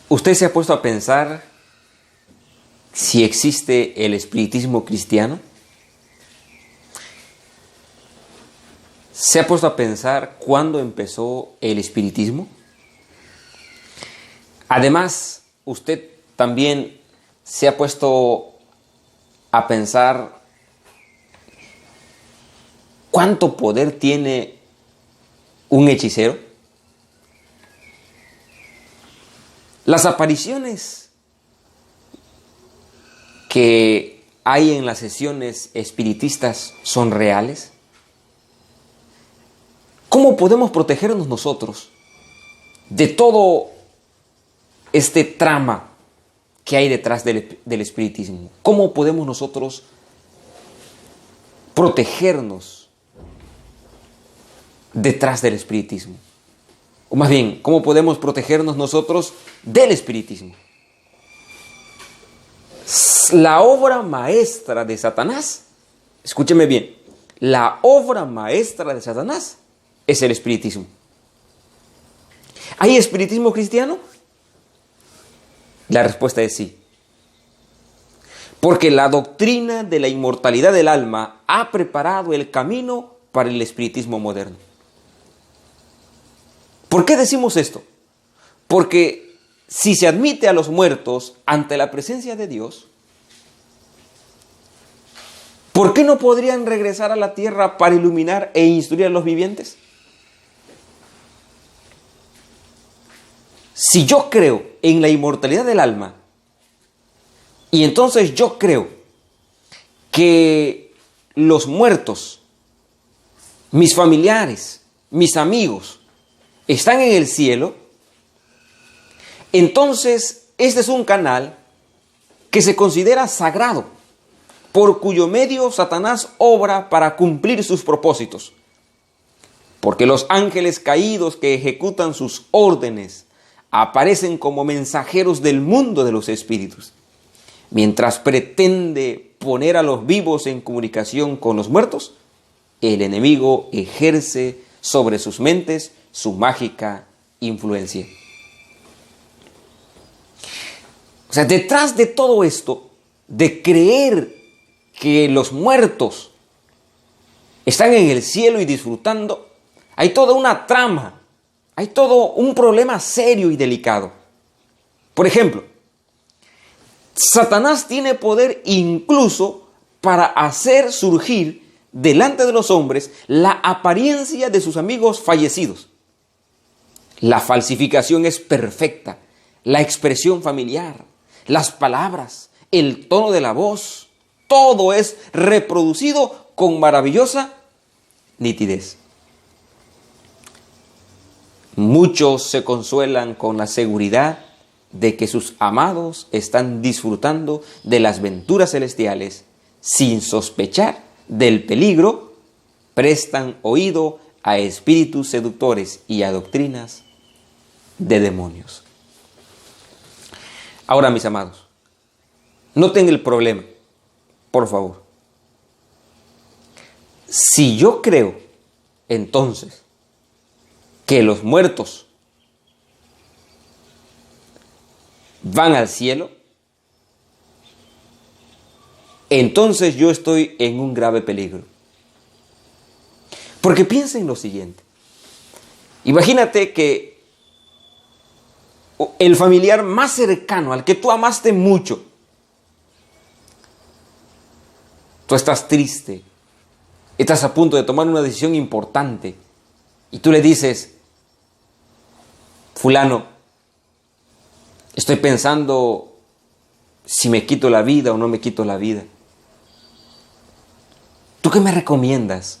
¿Usted se ha puesto a pensar si existe el espiritismo cristiano? ¿Se ha puesto a pensar cuándo empezó el espiritismo? Además, usted también se ha puesto a pensar cuánto poder tiene un hechicero. Las apariciones que hay en las sesiones espiritistas son reales. ¿Cómo podemos protegernos nosotros de todo este trama que hay detrás del espiritismo? ¿Cómo podemos nosotros protegernos detrás del espiritismo? O más bien, ¿cómo podemos protegernos nosotros del espiritismo? La obra maestra de Satanás, escúcheme bien, la obra maestra de Satanás es el espiritismo. ¿Hay espiritismo cristiano? La respuesta es sí. Porque la doctrina de la inmortalidad del alma ha preparado el camino para el espiritismo moderno. ¿Por qué decimos esto? Porque si se admite a los muertos ante la presencia de Dios, ¿por qué no podrían regresar a la tierra para iluminar e instruir a los vivientes? Si yo creo en la inmortalidad del alma, y entonces yo creo que los muertos, mis familiares, mis amigos, están en el cielo, entonces este es un canal que se considera sagrado, por cuyo medio Satanás obra para cumplir sus propósitos. Porque los ángeles caídos que ejecutan sus órdenes aparecen como mensajeros del mundo de los espíritus, mientras pretende poner a los vivos en comunicación con los muertos, el enemigo ejerce sobre sus mentes su mágica influencia. O sea, detrás de todo esto, de creer que los muertos están en el cielo y disfrutando, hay toda una trama, hay todo un problema serio y delicado. Por ejemplo, Satanás tiene poder incluso para hacer surgir delante de los hombres la apariencia de sus amigos fallecidos. La falsificación es perfecta, la expresión familiar, las palabras, el tono de la voz, todo es reproducido con maravillosa nitidez. Muchos se consuelan con la seguridad de que sus amados están disfrutando de las venturas celestiales sin sospechar del peligro, prestan oído a espíritus seductores y a doctrinas de demonios. Ahora, mis amados, noten el problema, por favor. Si yo creo, entonces, que los muertos van al cielo, entonces yo estoy en un grave peligro. Porque piensen lo siguiente. Imagínate que el familiar más cercano, al que tú amaste mucho, tú estás triste, estás a punto de tomar una decisión importante y tú le dices: fulano, estoy pensando si me quito la vida o no me quito la vida. ¿Tú qué me recomiendas?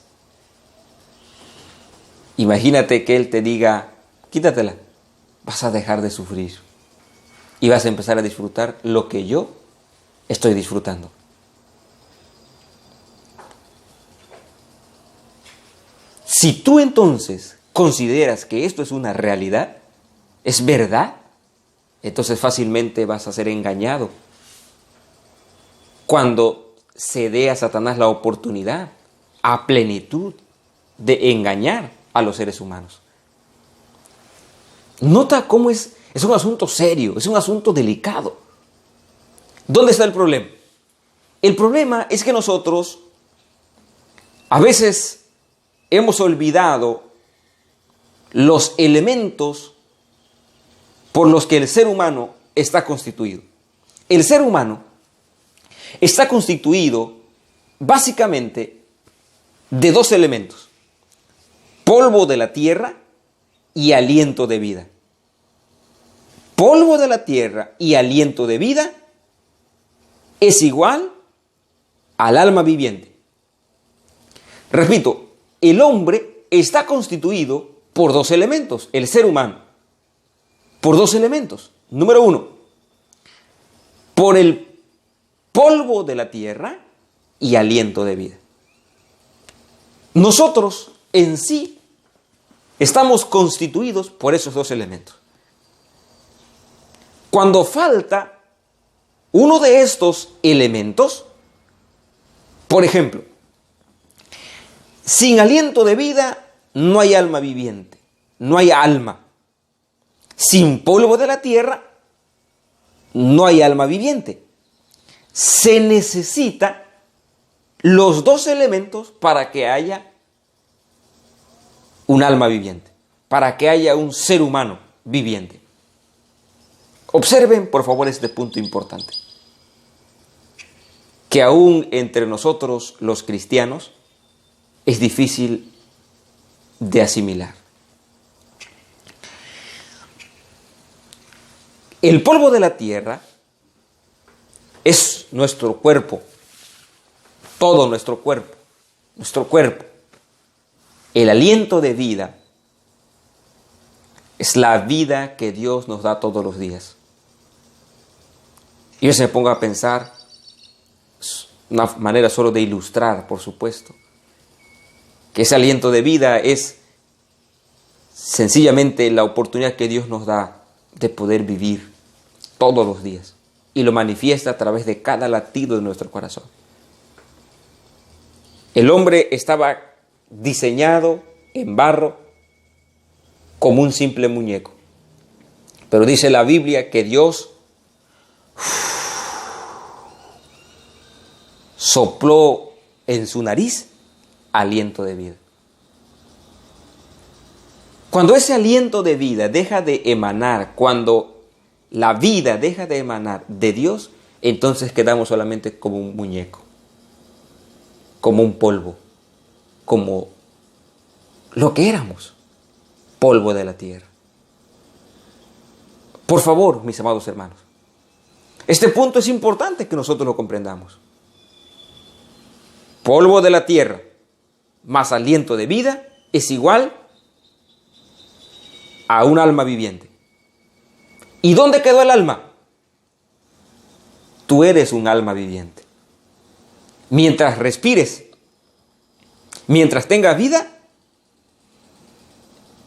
Imagínate que él te diga: quítatela, vas a dejar de sufrir y vas a empezar a disfrutar lo que yo estoy disfrutando. Si tú entonces consideras que esto es una realidad, es verdad, entonces fácilmente vas a ser engañado cuando se dé a Satanás la oportunidad a plenitud de engañar a los seres humanos. Nota cómo es Es un asunto serio, es un asunto delicado. ¿Dónde está el problema? El problema es que nosotros a veces hemos olvidado los elementos por los que el ser humano está constituido. El ser humano está constituido básicamente de dos elementos: polvo de la tierra y aliento de vida. Polvo de la tierra y aliento de vida es igual al alma viviente. Repito, el hombre está constituido por dos elementos, el ser humano, por dos elementos. Número uno, por el polvo de la tierra y aliento de vida. Nosotros en sí estamos constituidos por esos dos elementos. Cuando falta uno de estos elementos, por ejemplo, sin aliento de vida no hay alma viviente, no hay alma. Sin polvo de la tierra no hay alma viviente. Se necesita los dos elementos para que haya un alma viviente, para que haya un ser humano viviente. Observen, por favor, este punto importante, que aún entre nosotros los cristianos es difícil de asimilar. El polvo de la tierra es nuestro cuerpo, todo nuestro cuerpo, nuestro cuerpo. El aliento de vida es la vida que Dios nos da todos los días. Y yo se me pongo a pensar, una manera solo de ilustrar, por supuesto, que ese aliento de vida es sencillamente la oportunidad que Dios nos da de poder vivir todos los días, y lo manifiesta a través de cada latido de nuestro corazón. El hombre estaba diseñado en barro como un simple muñeco, pero dice la Biblia que Dios sopló en su nariz aliento de vida. Cuando ese aliento de vida deja de emanar, cuando la vida deja de emanar de Dios, entonces quedamos solamente como un muñeco, como un polvo, como lo que éramos, polvo de la tierra. Por favor, mis amados hermanos, este punto es importante que nosotros lo comprendamos. Polvo de la tierra más aliento de vida es igual a un alma viviente. ¿Y dónde quedó el alma? Tú eres un alma viviente. Mientras respires, mientras tengas vida,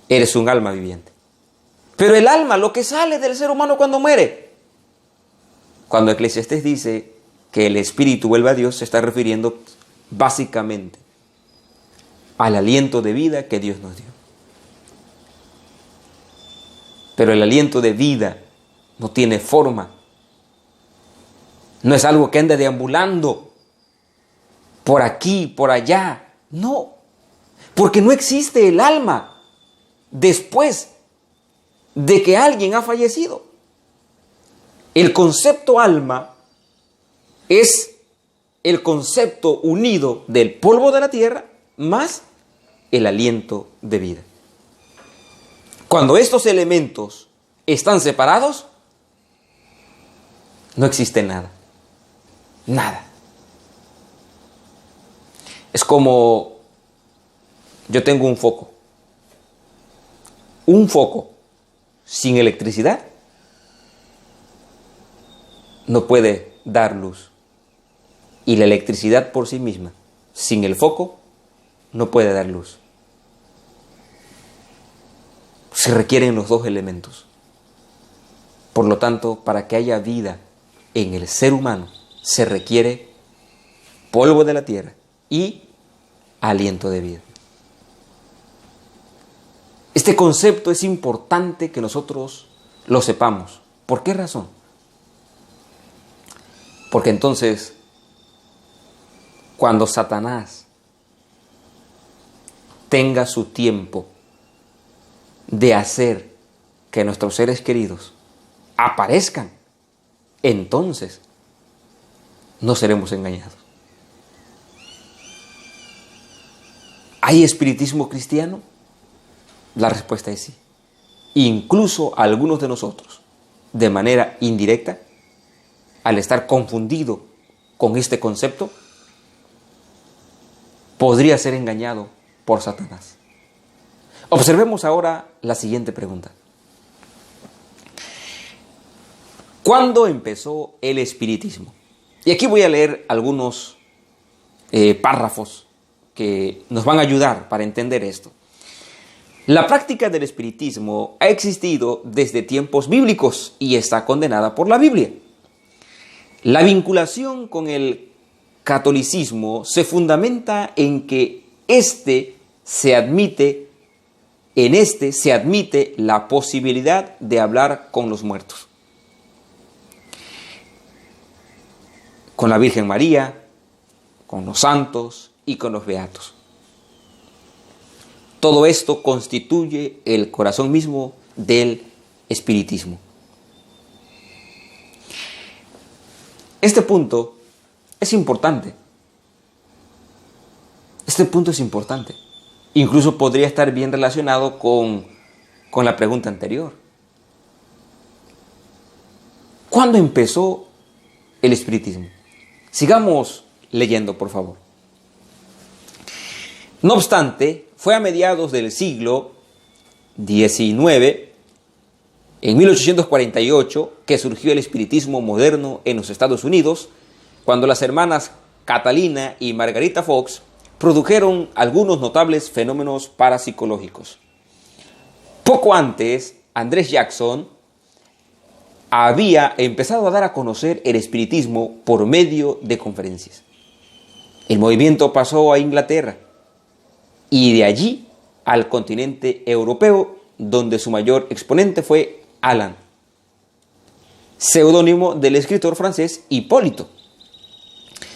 eres un alma viviente. Pero el alma, lo que sale del ser humano cuando muere. Cuando Eclesiastés dice que el espíritu vuelve a Dios, se está refiriendo básicamente al aliento de vida que Dios nos dio. Pero el aliento de vida no tiene forma. No es algo que anda deambulando por aquí, por allá. No, porque no existe el alma después de que alguien ha fallecido. El concepto alma es el concepto unido del polvo de la tierra más el aliento de vida. Cuando estos elementos están separados, no existe nada. Nada. Es como yo tengo un foco. Un foco sin electricidad no puede dar luz. Y la electricidad por sí misma, sin el foco, no puede dar luz. Se requieren los dos elementos. Por lo tanto, para que haya vida en el ser humano, se requiere polvo de la tierra y aliento de vida. Este concepto es importante que nosotros lo sepamos. ¿Por qué razón? Porque entonces, cuando Satanás tenga su tiempo de hacer que nuestros seres queridos aparezcan, entonces no seremos engañados. ¿Hay espiritismo cristiano? La respuesta es sí. Incluso algunos de nosotros, de manera indirecta, al estar confundido con este concepto, podría ser engañado por Satanás. Observemos ahora la siguiente pregunta. ¿Cuándo empezó el espiritismo? Y aquí voy a leer algunos párrafos que nos van a ayudar para entender esto. La práctica del espiritismo ha existido desde tiempos bíblicos y está condenada por la Biblia. La vinculación con el catolicismo se fundamenta en que en este se admite la posibilidad de hablar con los muertos, con la Virgen María, con los santos y con los beatos. Todo esto constituye el corazón mismo del espiritismo. Este punto es importante. Incluso podría estar bien relacionado con la pregunta anterior. ¿Cuándo empezó el espiritismo? Sigamos leyendo, por favor. No obstante, fue a mediados del siglo XIX, en 1848, que surgió el espiritismo moderno en los Estados Unidos, cuando las hermanas Catalina y Margarita Fox produjeron algunos notables fenómenos parapsicológicos. Poco antes, Andrés Jackson había empezado a dar a conocer el espiritismo por medio de conferencias. El movimiento pasó a Inglaterra y de allí al continente europeo, donde su mayor exponente fue Alan, seudónimo del escritor francés Hipólito,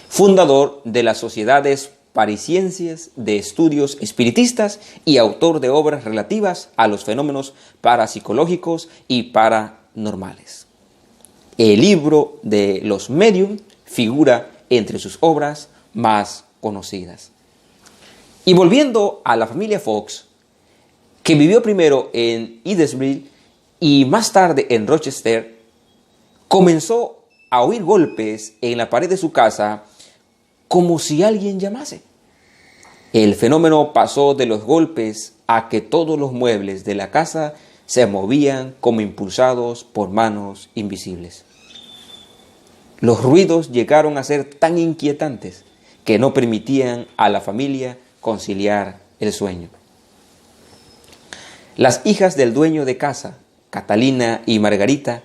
fundador de las sociedades parisienses de estudios espiritistas y autor de obras relativas a los fenómenos parapsicológicos y paranormales. El libro de los Medium figura entre sus obras más conocidas. Y volviendo a la familia Fox, que vivió primero en Edinburgh y más tarde en Rochester, comenzó a oír golpes en la pared de su casa como si alguien llamase. El fenómeno pasó de los golpes a que todos los muebles de la casa se movían como impulsados por manos invisibles. Los ruidos llegaron a ser tan inquietantes que no permitían a la familia conciliar el sueño. Las hijas del dueño de casa, Catalina y Margarita,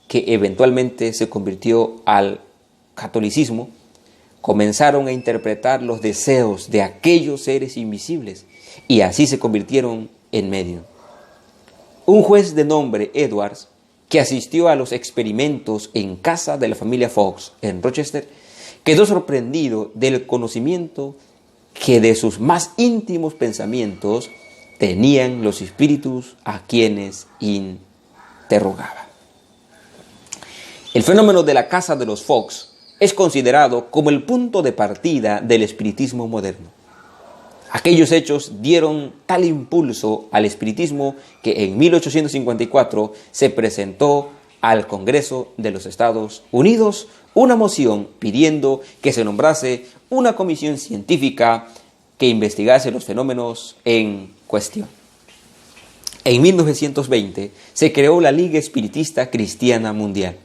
que eventualmente se convirtió al catolicismo, comenzaron a interpretar los deseos de aquellos seres invisibles y así se convirtieron en medium. Un juez de nombre Edwards, que asistió a los experimentos en casa de la familia Fox en Rochester, quedó sorprendido del conocimiento que de sus más íntimos pensamientos tenían los espíritus a quienes interrogaba. El fenómeno de la casa de los Fox es considerado como el punto de partida del espiritismo moderno. Aquellos hechos dieron tal impulso al espiritismo que en 1854 se presentó al Congreso de los Estados Unidos una moción pidiendo que se nombrase una comisión científica que investigase los fenómenos en cuestión. En 1920 se creó la Liga Espiritista Cristiana Mundial,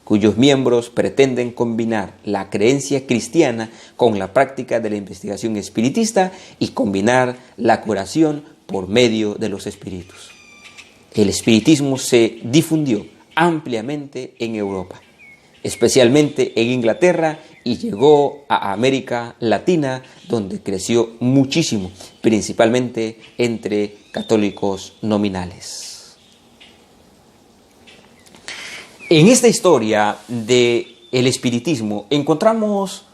cuyos miembros pretenden combinar la creencia cristiana con la práctica de la investigación espiritista y combinar la curación por medio de los espíritus. El espiritismo se difundió ampliamente en Europa, especialmente en Inglaterra, y llegó a América Latina, donde creció muchísimo, principalmente entre católicos nominales. En esta historia del espiritismo encontramos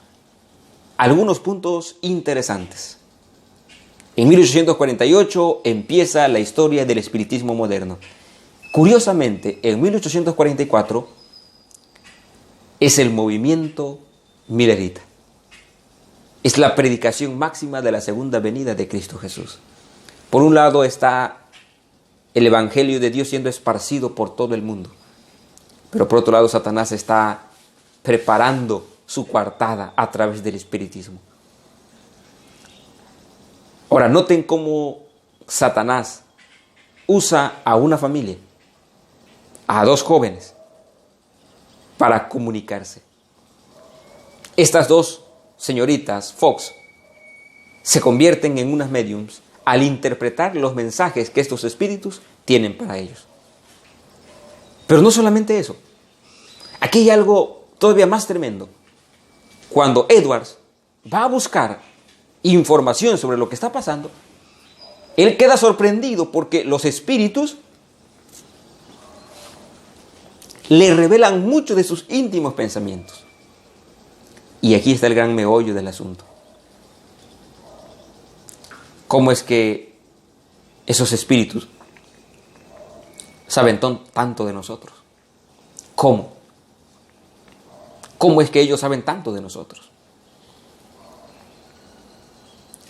algunos puntos interesantes. En 1848 empieza la historia del espiritismo moderno. Curiosamente, en 1844 es el movimiento milerita. Es la predicación máxima de la segunda venida de Cristo Jesús. Por un lado está el Evangelio de Dios siendo esparcido por todo el mundo. Pero por otro lado, Satanás está preparando su coartada a través del espiritismo. Ahora, noten cómo Satanás usa a una familia, a dos jóvenes, para comunicarse. Estas dos señoritas, Fox, se convierten en unas médiums al interpretar los mensajes que estos espíritus tienen para ellos. Pero no solamente eso. Aquí hay algo todavía más tremendo. Cuando Edwards va a buscar información sobre lo que está pasando, él queda sorprendido porque los espíritus le revelan mucho de sus íntimos pensamientos. Y aquí está el gran meollo del asunto. ¿Cómo es que esos espíritus saben tanto de nosotros? ¿Cómo? ¿Cómo es que ellos saben tanto de nosotros?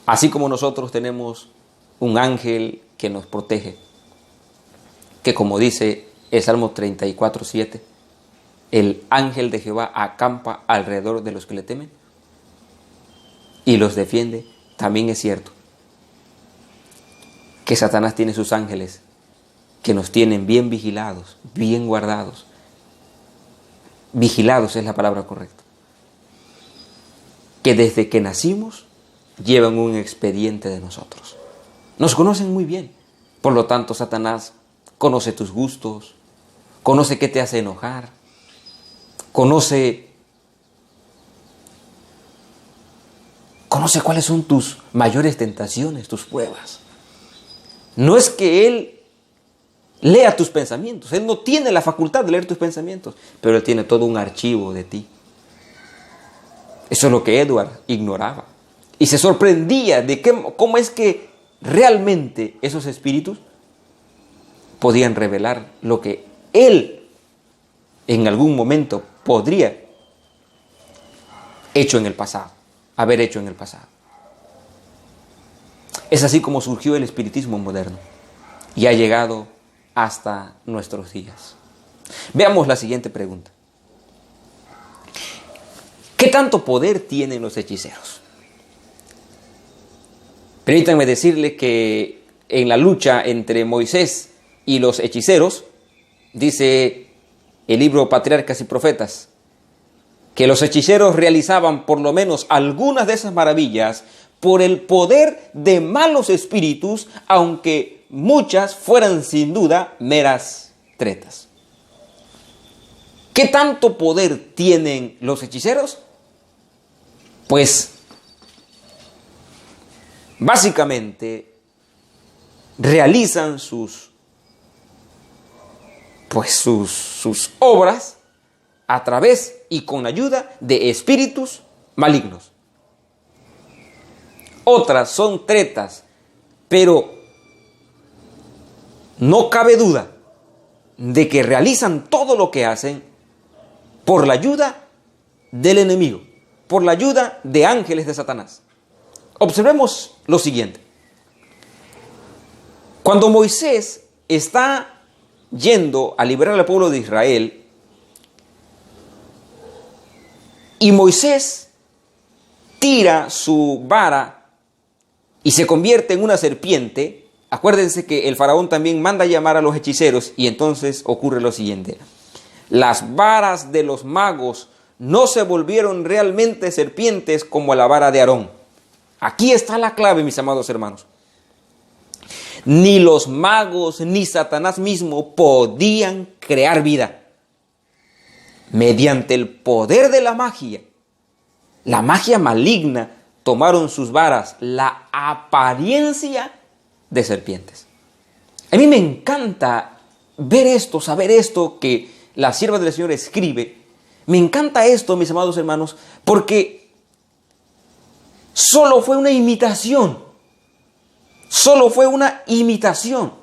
Así como nosotros tenemos un ángel que nos protege, que como dice el Salmo 34:7, el ángel de Jehová acampa alrededor de los que le temen y los defiende. También es cierto que Satanás tiene sus ángeles que nos tienen bien vigilados, bien guardados. Vigilados es la palabra correcta. Que desde que nacimos llevan un expediente de nosotros. Nos conocen muy bien. Por lo tanto, Satanás conoce tus gustos, conoce qué te hace enojar, conoce cuáles son tus mayores tentaciones, tus pruebas. No es que él lea tus pensamientos, él no tiene la facultad de leer tus pensamientos, pero él tiene todo un archivo de ti. Eso es lo que Edward ignoraba. Y se sorprendía de cómo es que realmente esos espíritus podían revelar lo que él en algún momento podría haber hecho en el pasado. Es así como surgió el espiritismo moderno y ha llegado hasta nuestros días. Veamos la siguiente pregunta. ¿Qué tanto poder tienen los hechiceros? Permítanme decirle que en la lucha entre Moisés y los hechiceros, dice el libro Patriarcas y Profetas, que los hechiceros realizaban por lo menos algunas de esas maravillas por el poder de malos espíritus, aunque muchas fueran sin duda meras tretas. ¿Qué tanto poder tienen los hechiceros? Pues básicamente realizan sus obras a través y con ayuda de espíritus malignos. Otras son tretas, pero no cabe duda de que realizan todo lo que hacen por la ayuda del enemigo, por la ayuda de ángeles de Satanás. Observemos lo siguiente. Cuando Moisés está yendo a liberar al pueblo de Israel, y Moisés tira su vara y se convierte en una serpiente, acuérdense que el faraón también manda llamar a los hechiceros y entonces ocurre lo siguiente. Las varas de los magos no se volvieron realmente serpientes como la vara de Aarón. Aquí está la clave, mis amados hermanos. Ni los magos ni Satanás mismo podían crear vida. Mediante el poder de la magia maligna, tomaron sus varas la apariencia de serpientes. A mí me encanta ver esto, saber esto, que la sierva del Señor, escribe, me encanta esto, mis amados hermanos, porque solo fue una imitación. Solo fue una imitación.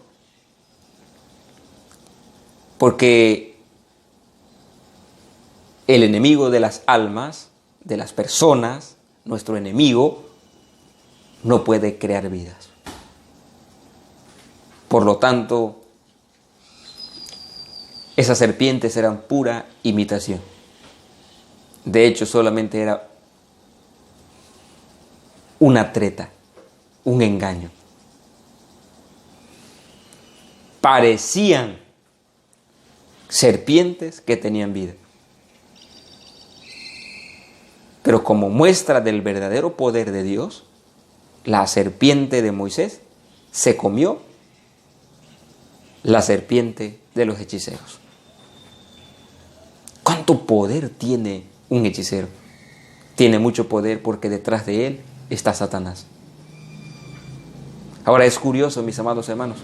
Porque el enemigo de las almas, de las personas, nuestro enemigo, no puede crear vidas. Por lo tanto, esas serpientes eran pura imitación. De hecho, solamente era una treta, un engaño. Parecían serpientes que tenían vida. Pero como muestra del verdadero poder de Dios, la serpiente de Moisés se comió la serpiente de los hechiceros. ¿Cuánto poder tiene un hechicero? Tiene mucho poder porque detrás de él está Satanás. Ahora es curioso, mis amados hermanos,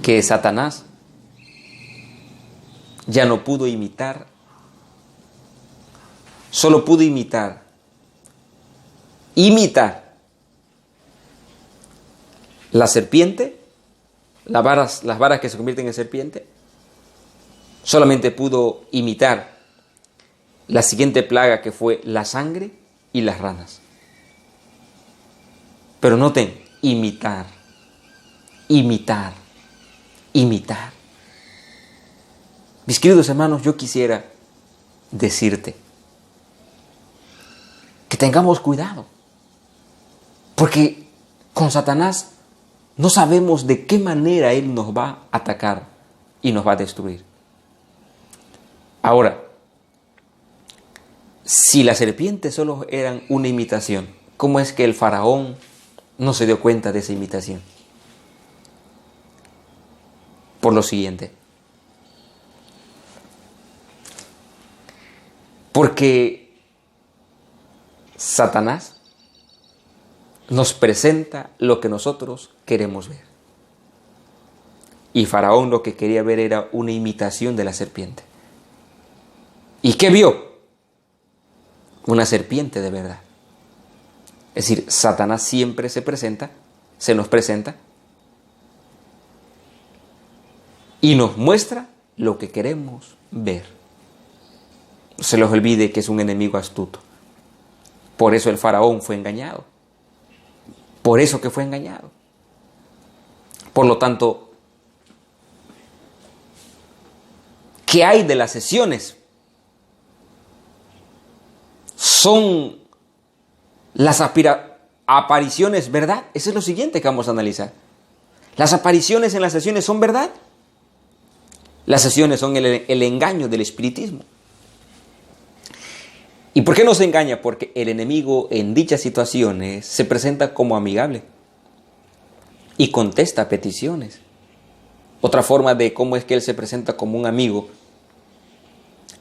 que Satanás ya no pudo imitar, solo pudo imitar la serpiente, las varas que se convierten en serpiente. Solamente pudo imitar la siguiente plaga, que fue la sangre y las ranas. Pero noten, imitar. Mis queridos hermanos, yo quisiera decirte que tengamos cuidado, porque con Satanás no sabemos de qué manera él nos va a atacar y nos va a destruir. Ahora, si las serpientes solo eran una imitación, ¿cómo es que el faraón no se dio cuenta de esa imitación? Por lo siguiente. Porque Satanás nos presenta lo que nosotros queremos ver. Y Faraón lo que quería ver era una imitación de la serpiente. ¿Y qué vio? Una serpiente de verdad. Es decir, Satanás siempre se nos presenta y nos muestra lo que queremos ver. No se les olvide que es un enemigo astuto. Por eso el faraón fue engañado. Por eso que fue engañado. Por lo tanto, ¿qué hay de las sesiones? ¿Son las apariciones verdad? Eso es lo siguiente que vamos a analizar. ¿Las apariciones en las sesiones son verdad? Las sesiones son el engaño del espiritismo. ¿Y por qué nos engaña? Porque el enemigo en dichas situaciones se presenta como amigable y contesta peticiones. Otra forma de cómo es que él se presenta como un amigo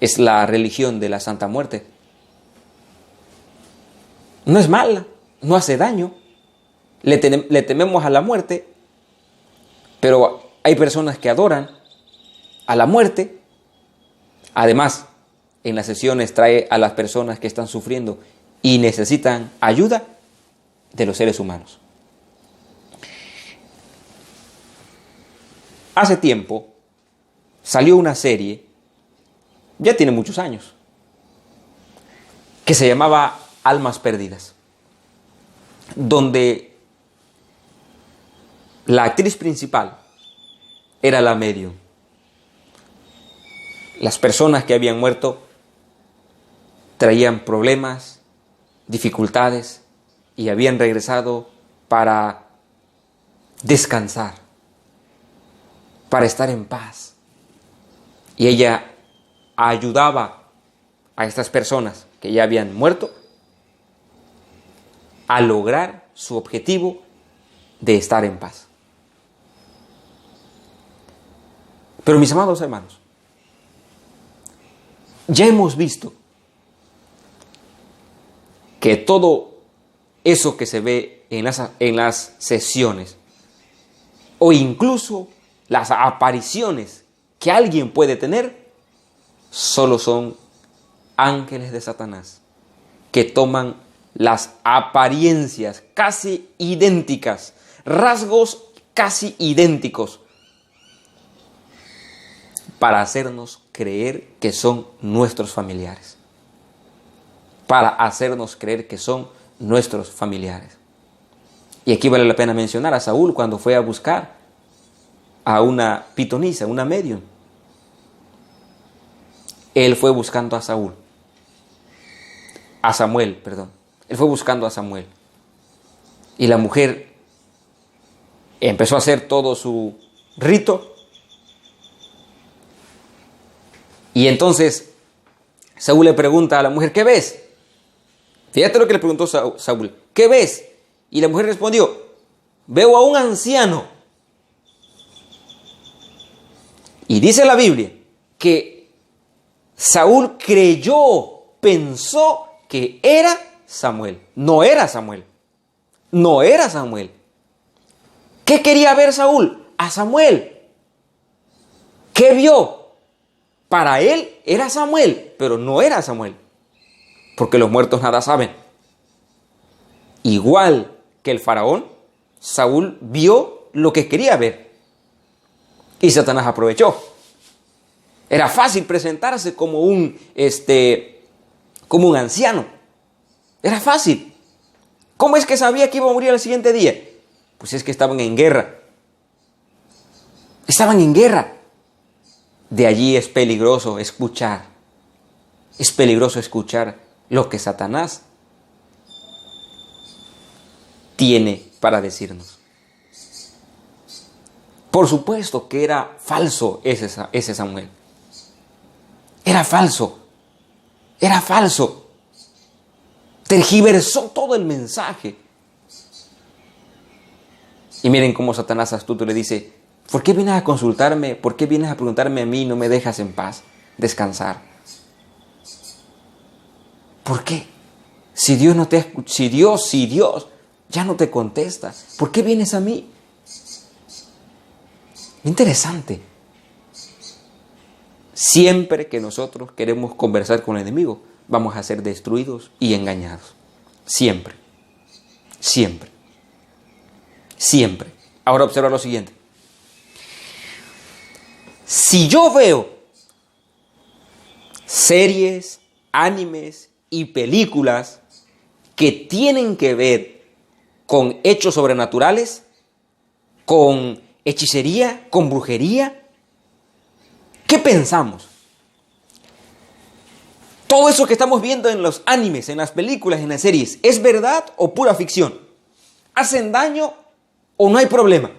es la religión de la Santa Muerte. No es mala, no hace daño, le tememos a la muerte, pero hay personas que adoran a la muerte. Además, en las sesiones trae a las personas que están sufriendo y necesitan ayuda de los seres humanos. Hace tiempo salió una serie, ya tiene muchos años, que se llamaba Almas Perdidas, donde la actriz principal era la medium. Las personas que habían muerto traían problemas, dificultades y habían regresado para descansar, para estar en paz. Y ella ayudaba a estas personas que ya habían muerto a lograr su objetivo de estar en paz. Pero mis amados hermanos, ya hemos visto que todo eso que se ve en las sesiones o incluso las apariciones que alguien puede tener solo son ángeles de Satanás, que toman las apariencias casi idénticas, rasgos casi idénticos, para hacernos creer que son nuestros familiares. Para hacernos creer que son nuestros familiares. Y aquí vale la pena mencionar a Saúl cuando fue a buscar a una pitonisa, una medium. Él fue buscando a Samuel. Él fue buscando a Samuel. Y la mujer empezó a hacer todo su rito. Y entonces Saúl le pregunta a la mujer, ¿qué ves? Fíjate lo que le preguntó Saúl, ¿qué ves? Y la mujer respondió, veo a un anciano. Y dice la Biblia que Saúl pensó que era Samuel. No era Samuel. No era Samuel. ¿Qué quería ver Saúl? A Samuel. ¿Qué vio? Para él era Samuel, pero no era Samuel. Porque los muertos nada saben. Igual que el faraón, Saúl vio lo que quería ver. Y Satanás aprovechó. Era fácil presentarse como un anciano. Era fácil. ¿Cómo es que sabía que iba a morir al siguiente día? Pues es que estaban en guerra. Estaban en guerra. De allí es peligroso escuchar. Es peligroso escuchar lo que Satanás tiene para decirnos. Por supuesto que era falso ese Samuel. Era falso. Era falso. Tergiversó todo el mensaje. Y miren cómo Satanás astuto le dice, ¿por qué vienes a consultarme? ¿Por qué vienes a preguntarme a mí y no me dejas en paz descansar? ¿Por qué? Si Dios ya no te contesta, ¿por qué vienes a mí? Interesante. Siempre que nosotros queremos conversar con el enemigo, vamos a ser destruidos y engañados. Siempre. Siempre. Siempre. Ahora observa lo siguiente. Si yo veo series, animes y películas que tienen que ver con hechos sobrenaturales, con hechicería, con brujería, ¿qué pensamos? Todo eso que estamos viendo en los animes, en las películas, en las series, ¿es verdad o pura ficción? ¿Hacen daño o no hay problema?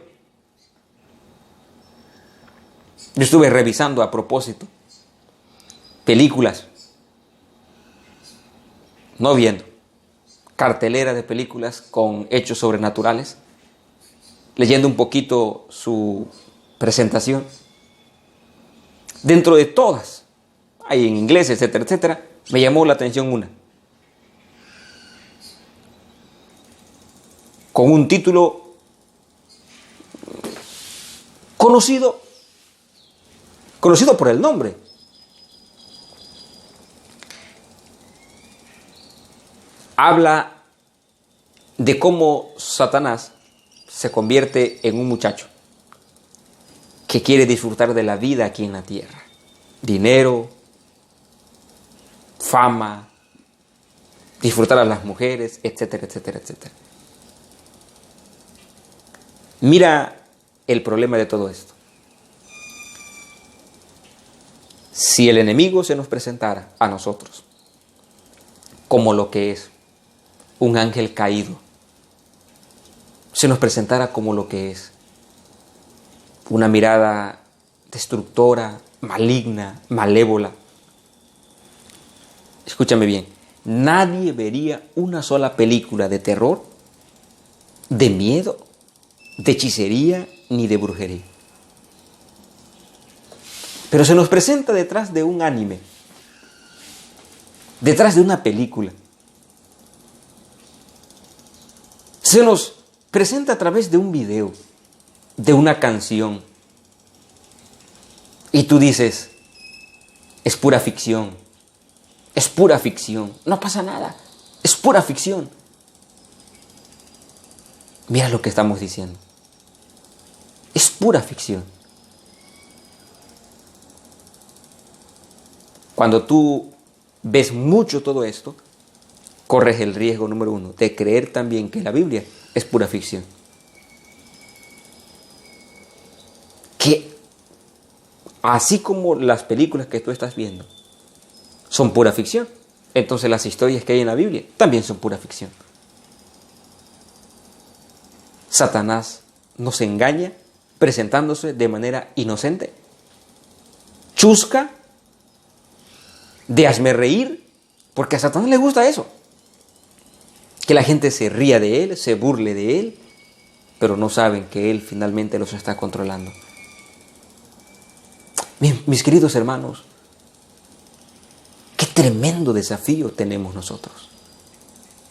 Yo estuve revisando a propósito películas, no viendo, cartelera de películas con hechos sobrenaturales, leyendo un poquito su presentación. Dentro de todas, hay en inglés, etcétera, etcétera, me llamó la atención una, con un título conocido por el nombre. Habla de cómo Satanás se convierte en un muchacho que quiere disfrutar de la vida aquí en la tierra. Dinero, fama, disfrutar a las mujeres, etcétera, etcétera, etcétera. Mira el problema de todo esto. Si el enemigo se nos presentara a nosotros como lo que es un ángel caído, se nos presentara como lo que es una mirada destructora, maligna, malévola, escúchame bien, nadie vería una sola película de terror, de miedo, de hechicería ni de brujería. Pero se nos presenta detrás de un anime, detrás de una película. Se nos presenta a través de un video, de una canción. Y tú dices, es pura ficción, es pura ficción, no pasa nada, es pura ficción. Mira lo que estamos diciendo, es pura ficción. Cuando tú ves mucho todo esto, corres el riesgo número 1 de creer también que la Biblia es pura ficción. Que así como las películas que tú estás viendo son pura ficción, entonces las historias que hay en la Biblia también son pura ficción. Satanás nos engaña presentándose de manera inocente, chusca, de hazme reír, porque a Satanás le gusta eso. Que la gente se ría de él, se burle de él, pero no saben que él finalmente los está controlando. Mis queridos hermanos, qué tremendo desafío tenemos nosotros.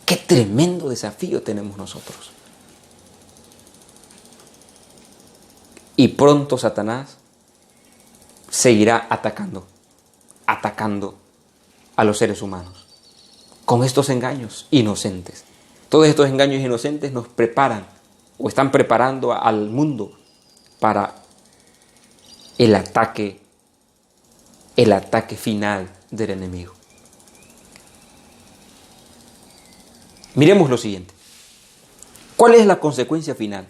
Qué tremendo desafío tenemos nosotros. Y pronto Satanás seguirá atacando a los seres humanos con estos engaños inocentes. Todos estos engaños inocentes nos preparan o están preparando al mundo para el ataque final del enemigo. Miremos lo siguiente. ¿Cuál es la consecuencia final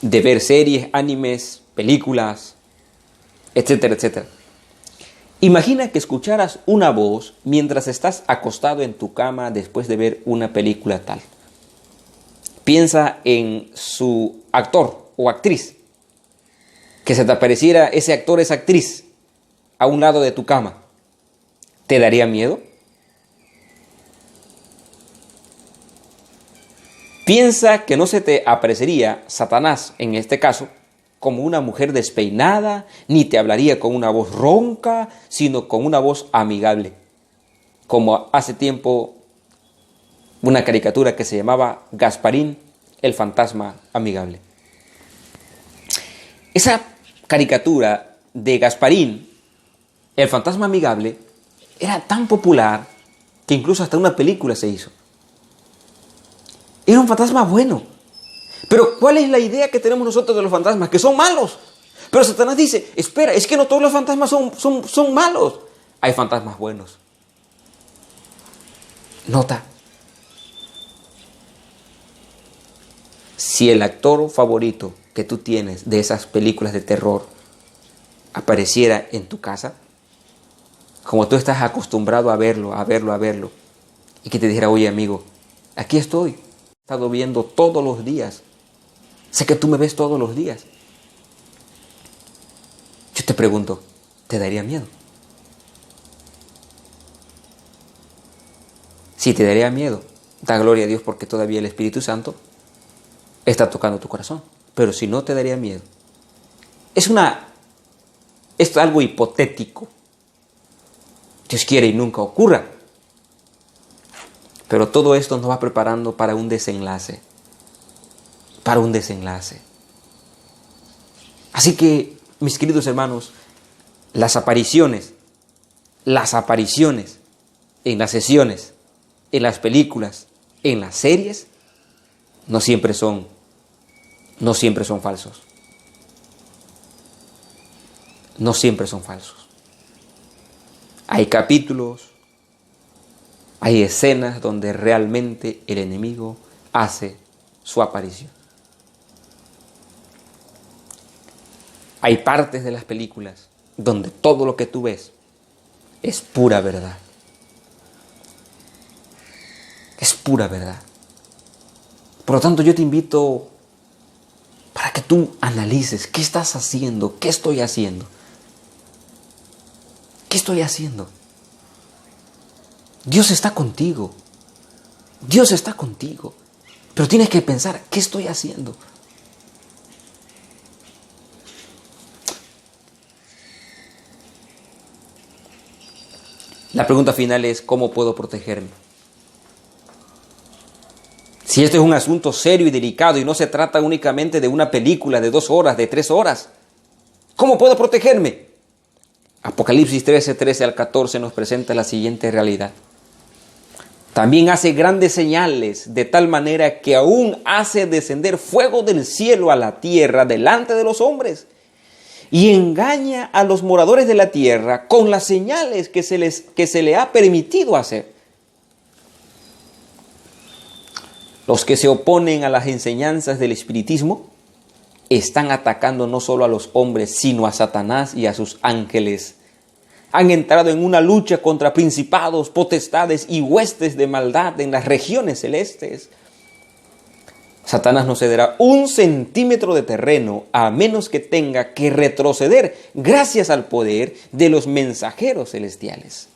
de ver series, animes, películas, etcétera, etcétera? Imagina que escucharas una voz mientras estás acostado en tu cama después de ver una película tal. Piensa en su actor o actriz. Que se te apareciera ese actor, esa actriz, a un lado de tu cama. ¿Te daría miedo? Piensa que no se te aparecería Satanás, en este caso, como una mujer despeinada, ni te hablaría con una voz ronca, sino con una voz amigable. Como hace tiempo una caricatura que se llamaba Gasparín, el fantasma amigable. Esa caricatura de Gasparín, el fantasma amigable, era tan popular que incluso hasta una película se hizo. Era un fantasma bueno. Pero ¿cuál es la idea que tenemos nosotros de los fantasmas? Que son malos. Pero Satanás dice, espera, es que no todos los fantasmas son malos. Hay fantasmas buenos. Nota. Si el actor favorito que tú tienes de esas películas de terror apareciera en tu casa, como tú estás acostumbrado a verlo, y que te dijera, oye amigo, aquí estoy, he estado viendo todos los días, sé que tú me ves todos los días. Yo te pregunto, ¿te daría miedo? Si te daría miedo, da gloria a Dios porque todavía el Espíritu Santo está tocando tu corazón. Pero si no te daría miedo, esto es algo hipotético. Dios quiere y nunca ocurra. Pero todo esto nos va preparando para un desenlace. Para un desenlace. Así que, mis queridos hermanos, las apariciones en las sesiones, en las películas, en las series, no siempre son falsos. No siempre son falsos. Hay capítulos, hay escenas donde realmente el enemigo hace su aparición. Hay partes de las películas donde todo lo que tú ves es pura verdad. Es pura verdad. Por lo tanto, yo te invito para que tú analices qué estás haciendo, qué estoy haciendo. ¿Qué estoy haciendo? Dios está contigo. Dios está contigo. Pero tienes que pensar, ¿qué estoy haciendo? La pregunta final es, ¿cómo puedo protegerme? Si este es un asunto serio y delicado y no se trata únicamente de una película de 2 horas, de 3 horas, ¿Cómo puedo protegerme? Apocalipsis 13 al 14 nos presenta la siguiente realidad. También hace grandes señales, de tal manera que aún hace descender fuego del cielo a la tierra delante de los hombres, y engaña a los moradores de la tierra con las señales que se le ha permitido hacer. Los que se oponen a las enseñanzas del espiritismo están atacando no solo a los hombres, sino a Satanás y a sus ángeles. Han entrado en una lucha contra principados, potestades y huestes de maldad en las regiones celestes. Satanás no cederá 1 centímetro de terreno a menos que tenga que retroceder gracias al poder de los mensajeros celestiales.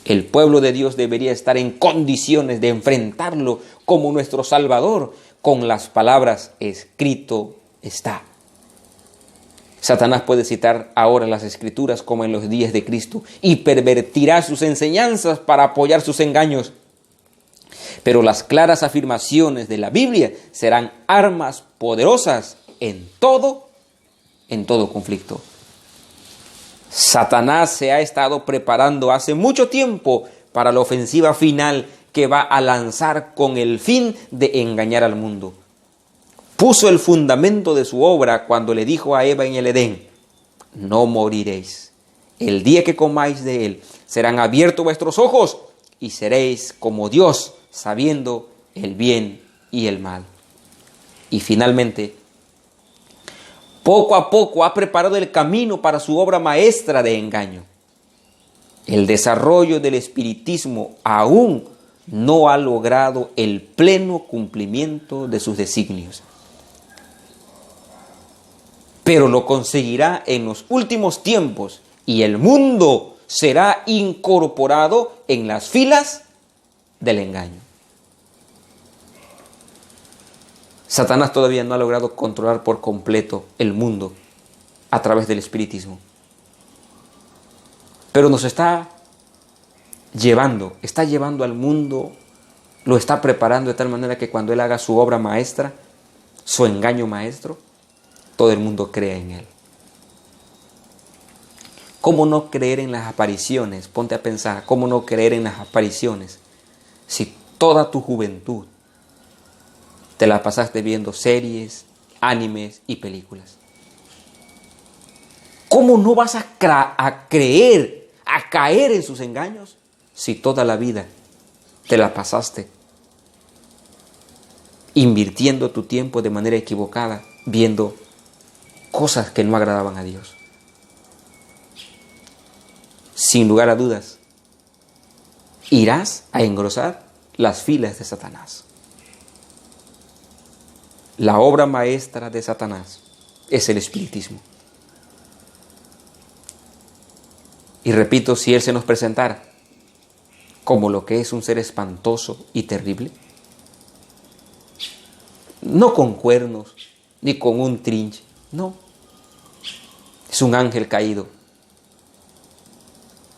El pueblo de Dios debería estar en condiciones de enfrentarlo como nuestro Salvador con las palabras escrito está. Satanás puede citar ahora las Escrituras como en los días de Cristo y pervertirá sus enseñanzas para apoyar sus engaños. Pero las claras afirmaciones de la Biblia serán armas poderosas en todo conflicto. Satanás se ha estado preparando hace mucho tiempo para la ofensiva final que va a lanzar con el fin de engañar al mundo. Puso el fundamento de su obra cuando le dijo a Eva en el Edén: no moriréis. El día que comáis de él, serán abiertos vuestros ojos y seréis como Dios, sabiendo el bien y el mal. Y finalmente, poco a poco ha preparado el camino para su obra maestra de engaño. El desarrollo del espiritismo aún no ha logrado el pleno cumplimiento de sus designios, pero lo conseguirá en los últimos tiempos y el mundo será incorporado en las filas del engaño. Satanás todavía no ha logrado controlar por completo el mundo a través del espiritismo, pero nos está llevando al mundo, lo está preparando de tal manera que cuando él haga su obra maestra, su engaño maestro, todo el mundo cree en él. ¿Cómo no creer en las apariciones? Ponte a pensar, ¿cómo no creer en las apariciones si toda tu juventud te la pasaste viendo series, animes y películas? ¿Cómo no vas a creer, a caer en sus engaños si toda la vida te la pasaste invirtiendo tu tiempo de manera equivocada viendo cosas que no agradaban a Dios? Sin lugar a dudas, irás a engrosar las filas de Satanás. La obra maestra de Satanás es el espiritismo. Y repito, si él se nos presentara como lo que es un ser espantoso y terrible, no con cuernos ni con un trinche, no. Es un ángel caído.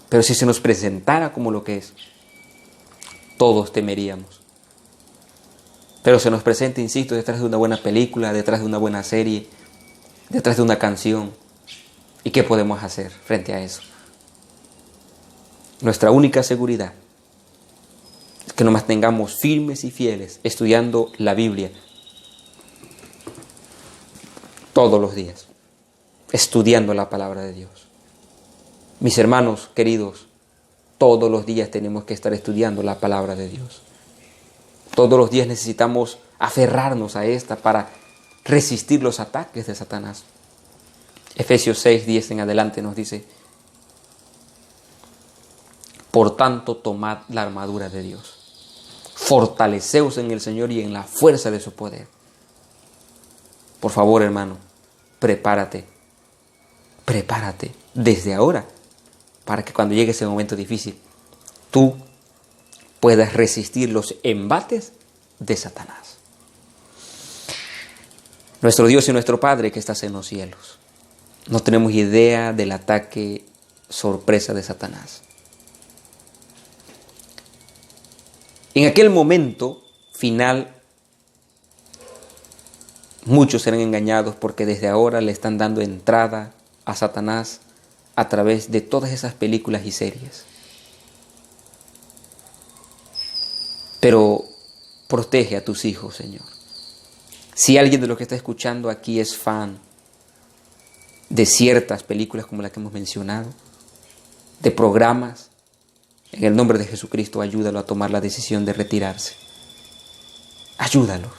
Pero si se nos presentara como lo que es, todos temeríamos. Pero se nos presenta, insisto, detrás de una buena película, detrás de una buena serie, detrás de una canción. ¿Y qué podemos hacer frente a eso? Nuestra única seguridad es que nos mantengamos firmes y fieles estudiando la Biblia todos los días, estudiando la palabra de Dios. Mis hermanos queridos, todos los días tenemos que estar estudiando la palabra de Dios. Todos los días necesitamos aferrarnos a esta para resistir los ataques de Satanás. Efesios 6:10 en adelante nos dice: por tanto, tomad la armadura de Dios. Fortaleceos en el Señor y en la fuerza de su poder. Por favor, hermano, prepárate desde ahora para que cuando llegue ese momento difícil, tú puedas resistir los embates de Satanás. Nuestro Dios y nuestro Padre que estás en los cielos, no tenemos idea del ataque sorpresa de Satanás. En aquel momento final, muchos serán engañados porque desde ahora le están dando entrada a Satanás a través de todas esas películas y series. Pero protege a tus hijos, Señor. Si alguien de los que está escuchando aquí es fan de ciertas películas como las que hemos mencionado, de programas, en el nombre de Jesucristo, ayúdalo a tomar la decisión de retirarse. Ayúdalos.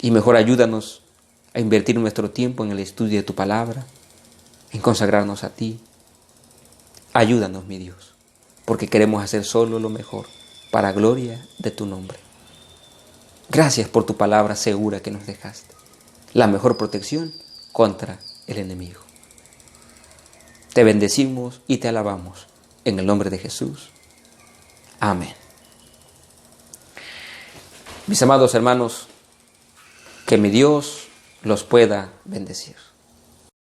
Y mejor ayúdanos a invertir nuestro tiempo en el estudio de tu palabra, en consagrarnos a ti. Ayúdanos, mi Dios, porque queremos hacer solo lo mejor para gloria de tu nombre. Gracias por tu palabra segura que nos dejaste, la mejor protección contra el enemigo. Te bendecimos y te alabamos en el nombre de Jesús. Amén. Mis amados hermanos, que mi Dios los pueda bendecir.